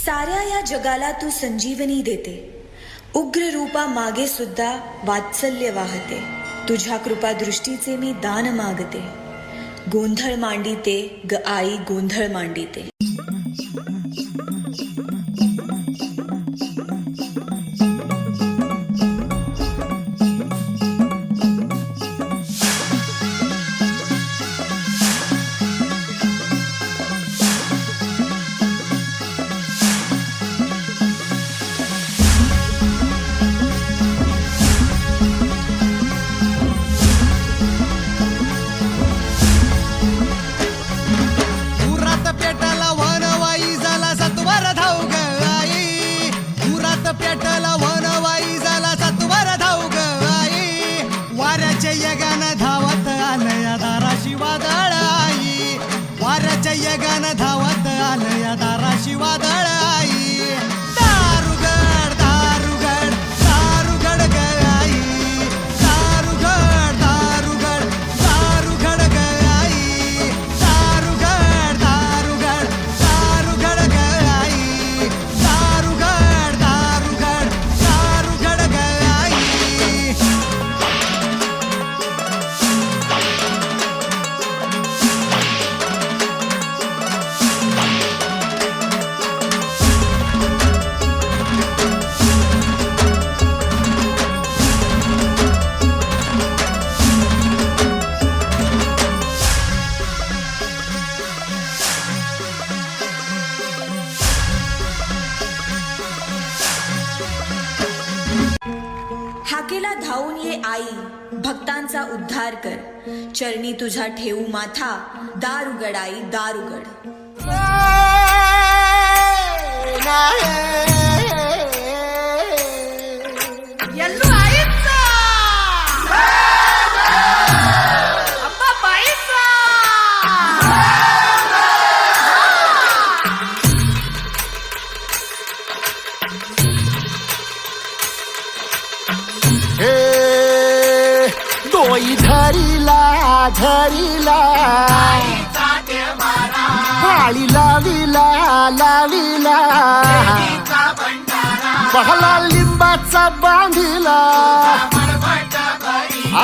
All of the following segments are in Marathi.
साऱ्या या जगाला तू संजीवनी देते, उग्र रूपा मागे सुद्धा वात्सल्य वाहते. तुझ्या कृपा दृष्टीचे मी दान मागते. गोंधळ मांडिते ग आई, गोंधळ मांडिते. यगान धावत आलया दाराशी वादळ आई. दारुगड दारुगड दारुगड ग आई. दारुगड दारुगड दारुगड ग आई. दारुगड दारुगड दारुगड ग आई. दारुगड दारुगड दारुगड ग आई. हाकेला धावून ये आई, भक्तांचा उद्धार कर. चरणी तुझा ठेवू माथा, दारुगड आई दारुगड. डोई धरीला धरीला पाळी लाविला लाविला बहला लिंबाचा बांधिला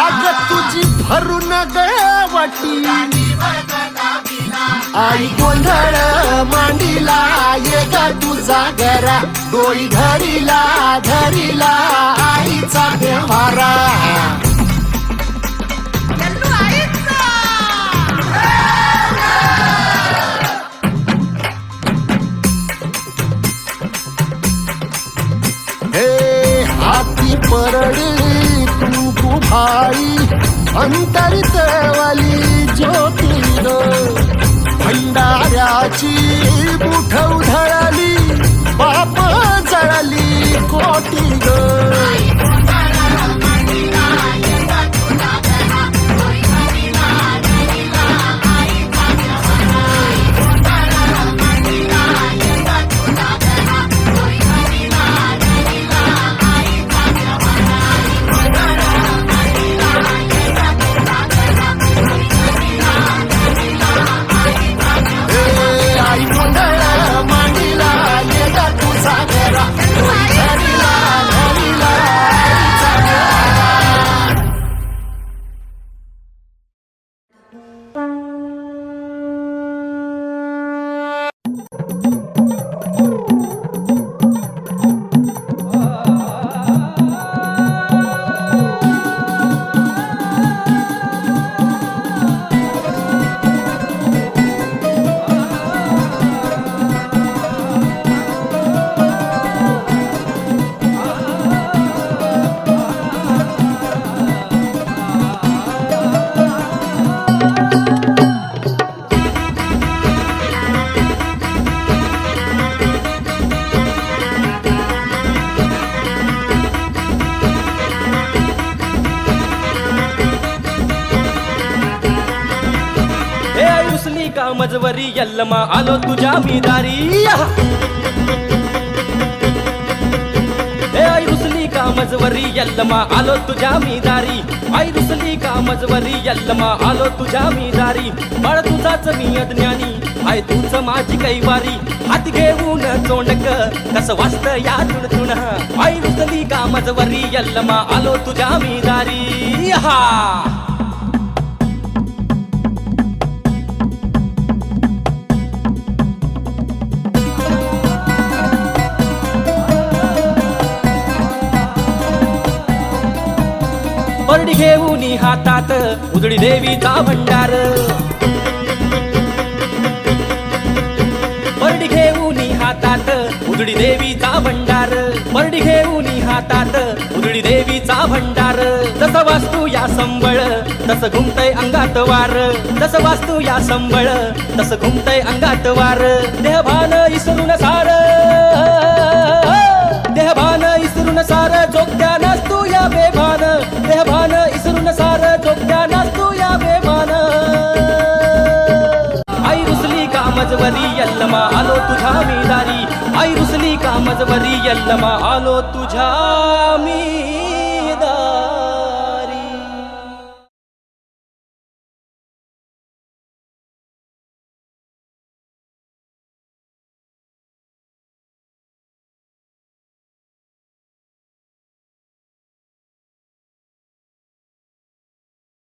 आग तुझी भरून गवटी आई. गोंधळ मांडिला ये ग तुझा घरा. डोई धरीला धरीला आईचा देवारा. हाती परडी तू भाई अंतरित वाली ज्योती ग. भंडाऱ्याची बुठ उधळली बाप जळली कोटी ग. मजवरी यल्लमा आलो तुझ्या मी दारी. ए आई रुसली का मजवरी यल्लमा आलो तुझ्या मी दारी आई रुसली का मजवरी यल्लमा आलो तुझ्या मी दारी बाळ तुझाच मी अज्ञानी आई तूच माझी कैवारी हात घेऊन चोंडक कसं वाचत या तुण आई रुसली का मजवरी यल्लमा आलो तुझ्या मी दारी हा परडी घेऊन हातात उजडी देवीचा भंडार परडी घेऊन हातात उजडी देवीचा भंडार परडी घेऊन हातात उजडी देवीचा भंडार जसं वास्तू या संबळ तसं घुमतय अंगात वार जसं वास्तू या संबळ तसं घुमतय अंगात वार देहभान इसरून सार देहभान इसरून सार जोगत्या नसतो या बेभान देहभान इसरून सार जोगत्या नसतो या बेभान आई रुसली का मजवरी यल्लमा आलो तुझ्या मी दारी आई रुसली का मजवरी यल्लमा आलो तुझ्या मी